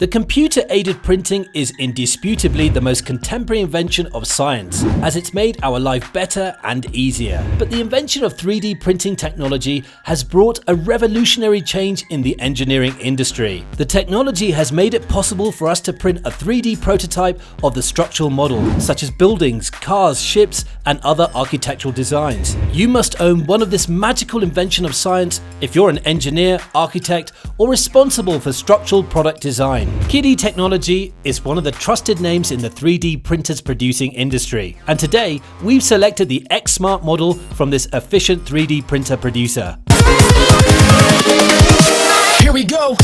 The computer-aided printing is indisputably the most contemporary invention of science, as it's made our life better and easier. But the invention of 3D printing technology has brought a revolutionary change in the engineering industry. The technology has made it possible for us to print a 3D prototype of the structural model, such as buildings, cars, ships, and other architectural designs. You must own one of this magical invention of science if you're an engineer, architect, or responsible for structural product design. Qidi Technology is one of the trusted names in the 3D printers producing industry, and today we've selected the X Smart model from this efficient 3D printer producer. Here we go!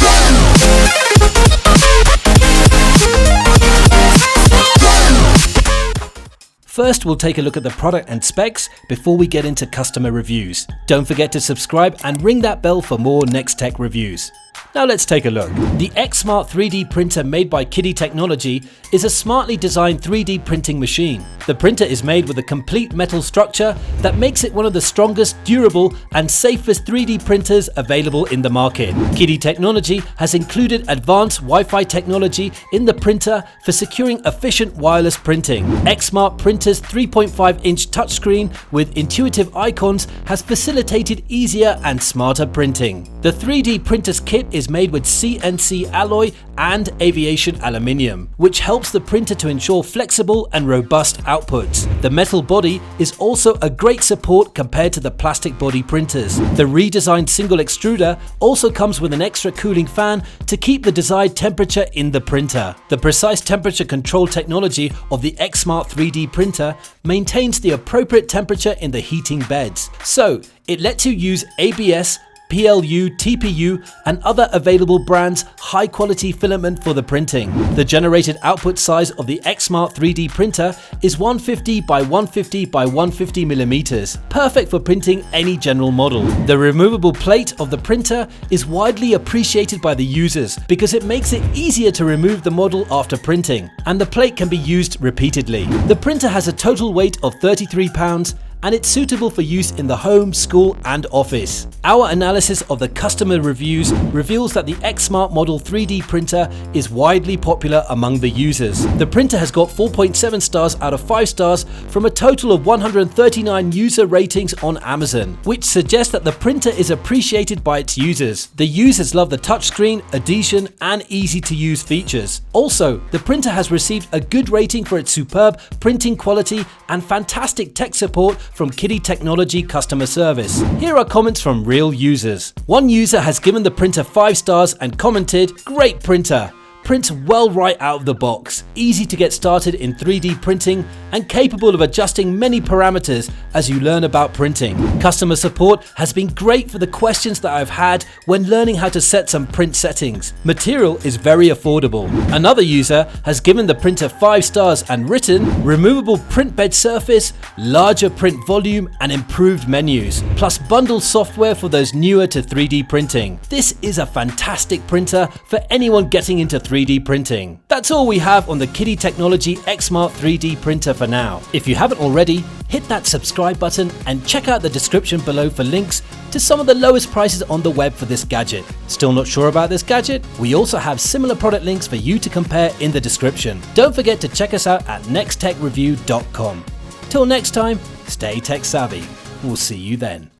First, we'll take a look at the product and specs before we get into customer reviews. Don't forget to subscribe and ring that bell for more Next Tech reviews. Now let's take a look. The X Smart 3D printer made by Qidi Technology is a smartly designed 3D printing machine. The printer is made with a complete metal structure that makes it one of the strongest, durable, and safest 3D printers available in the market. Qidi Technology has included advanced Wi-Fi technology in the printer for securing efficient wireless printing. X Smart printer's 3.5-inch touchscreen with intuitive icons has facilitated easier and smarter printing. The 3D printer's kit is made with CNC alloy and aviation aluminium, which helps the printer to ensure flexible and robust outputs. The metal body is also a great support compared to the plastic body printers. The redesigned single extruder also comes with an extra cooling fan to keep the desired temperature in the printer. The precise temperature control technology of the X Smart 3D printer maintains the appropriate temperature in the heating beds, so it lets you use ABS, PLU, TPU, and other available brands' high-quality filament for the printing. The generated output size of the X Smart 3D printer is 150 by 150 by 150 millimeters, perfect for printing any general model. The removable plate of the printer is widely appreciated by the users because it makes it easier to remove the model after printing, and the plate can be used repeatedly. The printer has a total weight of 33 pounds, and it's suitable for use in the home, school, and office. Our analysis of the customer reviews reveals that the X Smart Model 3D printer is widely popular among the users. The printer has got 4.7 stars out of 5 stars from a total of 139 user ratings on Amazon, which suggests that the printer is appreciated by its users. The users love the touchscreen, adhesion, and easy-to-use features. Also, the printer has received a good rating for its superb printing quality and fantastic tech support from Qidi Technology customer service. Here are comments from real users. One user has given the printer 5 stars and commented, "Great printer. Prints well right out of the box, easy to get started in 3D printing and capable of adjusting many parameters as you learn about printing. Customer support has been great for the questions that I've had when learning how to set some print settings. Material is very affordable." Another user has given the printer 5 stars and written, "Removable print bed surface, larger print volume, and improved menus, plus bundle software for those newer to 3D printing. This is a fantastic printer for anyone getting into 3D printing." That's all we have on the Qidi Technology X Smart 3D printer for now. If you haven't already, hit that subscribe button and check out the description below for links to some of the lowest prices on the web for this gadget. Still not sure about this gadget? We also have similar product links for you to compare in the description. Don't forget to check us out at nexttechreview.com. Till next time, stay tech savvy. We'll see you then.